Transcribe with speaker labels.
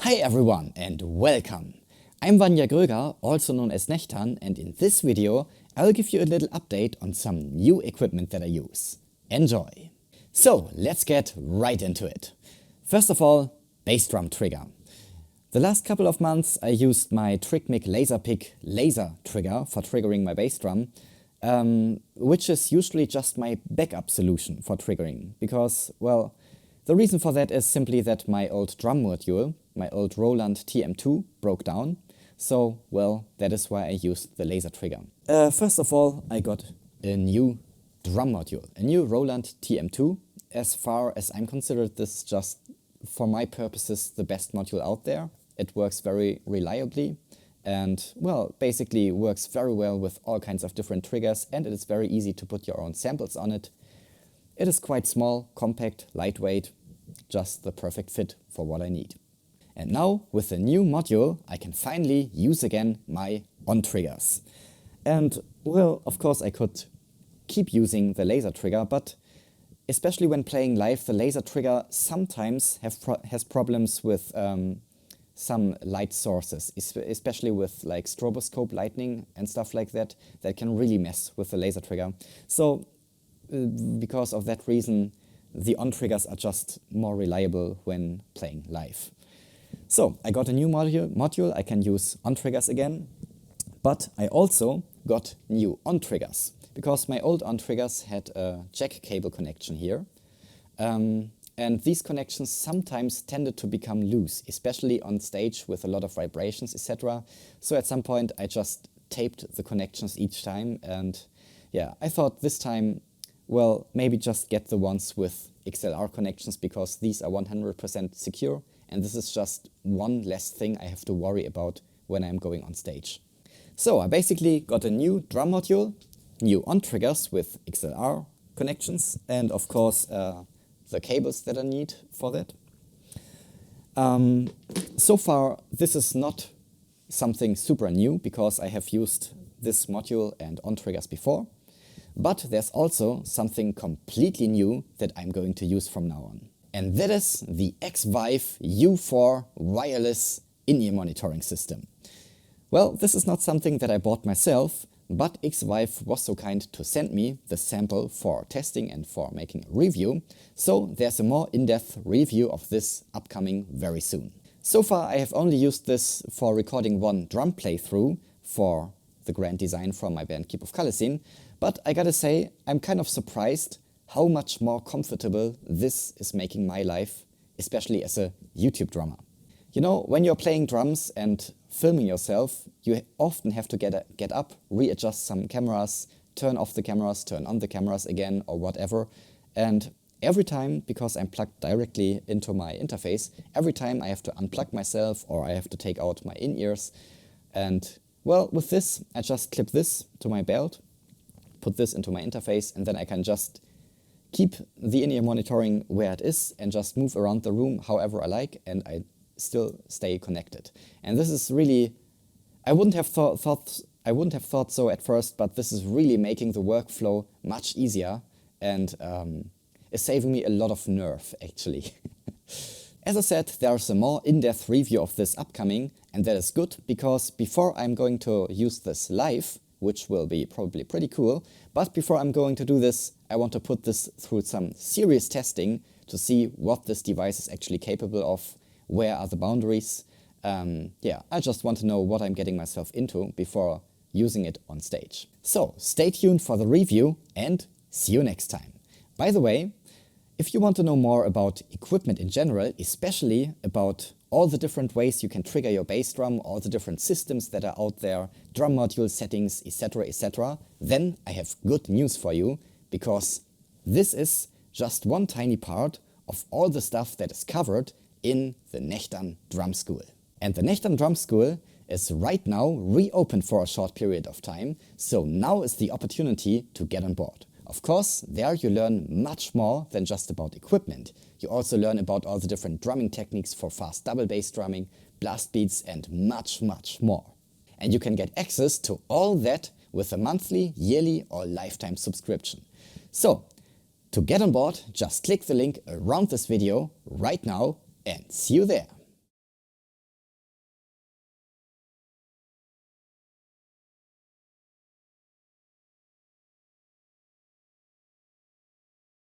Speaker 1: Hi everyone and welcome! I'm Wanja Gröger, also known as Nechtan, and in this video I will give you a little update on some new equipment that I use. Enjoy! So let's get right into it. First of all, bass drum trigger. The last couple of months I used my Trickmic Laserpick laser trigger for triggering my bass drum, which is usually just my backup solution for triggering, because, well, the reason for that is simply that my old drum module, my old Roland TM2, broke down. So, well, that is why I used the laser trigger. First of all, I got a new drum module, a new Roland TM2. As far as I'm considered, this is just, for my purposes, the best module out there. It works very reliably and, well, basically works very well with all kinds of different triggers, and it is very easy to put your own samples on it. It is quite small, compact, lightweight, just the perfect fit for what I need. And now, with the new module, I can finally use again my on triggers. And, well, of course I could keep using the laser trigger, but especially when playing live, the laser trigger sometimes has problems with some light sources, especially with like stroboscope lighting and stuff like that can really mess with the laser trigger. So, because of that reason, the on triggers are just more reliable when playing live. So I got a new module, I can use on triggers again, but I also got new on triggers, because my old on triggers had a jack cable connection here, and these connections sometimes tended to become loose, especially on stage with a lot of vibrations, etc. So at some point I just taped the connections each time, and yeah, I thought this time, well, maybe just get the ones with XLR connections, because these are 100% secure, and this is just one less thing I have to worry about when I'm going on stage. So I basically got a new drum module, new on triggers with XLR connections, and of course the cables that I need for that. So far this is not something super new, because I have used this module and on triggers before. But there's also something completely new that I'm going to use from now on. And that is the X-Vive U4 wireless in-ear monitoring system. Well, this is not something that I bought myself, but X-Vive was so kind to send me the sample for testing and for making a review. So there's a more in-depth review of this upcoming very soon. So far I have only used this for recording one drum playthrough for the grand design from my band Keep of Color, but I gotta say, I'm kind of surprised how much more comfortable this is making my life, especially as a YouTube drummer. You know, when you're playing drums and filming yourself, you often have to get up, readjust some cameras, turn off the cameras, turn on the cameras again, or whatever. And every time, because I'm plugged directly into my interface, every time I have to unplug myself or I have to take out my in-ears. And well, with this, I just clip this to my belt, put this into my interface, and then I can just keep the in-ear monitoring where it is and just move around the room however I like, and I still stay connected. And this is really, I wouldn't have thought so at first, but this is really making the workflow much easier and is saving me a lot of nerve, actually. As I said, there's a more in-depth review of this upcoming, and that is good, because before I'm going to use this live, which will be probably pretty cool, but before I'm going to do this, I want to put this through some serious testing to see what this device is actually capable of, where are the boundaries. Yeah, I just want to know what I'm getting myself into before using it on stage. So stay tuned for the review and see you next time. By the way, if you want to know more about equipment in general, especially about all the different ways you can trigger your bass drum, all the different systems that are out there, drum module settings, etc., then I have good news for you, because this is just one tiny part of all the stuff that is covered in the Nechtan Drum School. And the Nechtan Drum School is right now reopened for a short period of time, so now is the opportunity to get on board. Of course, there you learn much more than just about equipment. You also learn about all the different drumming techniques for fast double bass drumming, blast beats, and much more. And you can get access to all that with a monthly, yearly, or lifetime subscription. So, to get on board, just click the link around this video right now and see you there.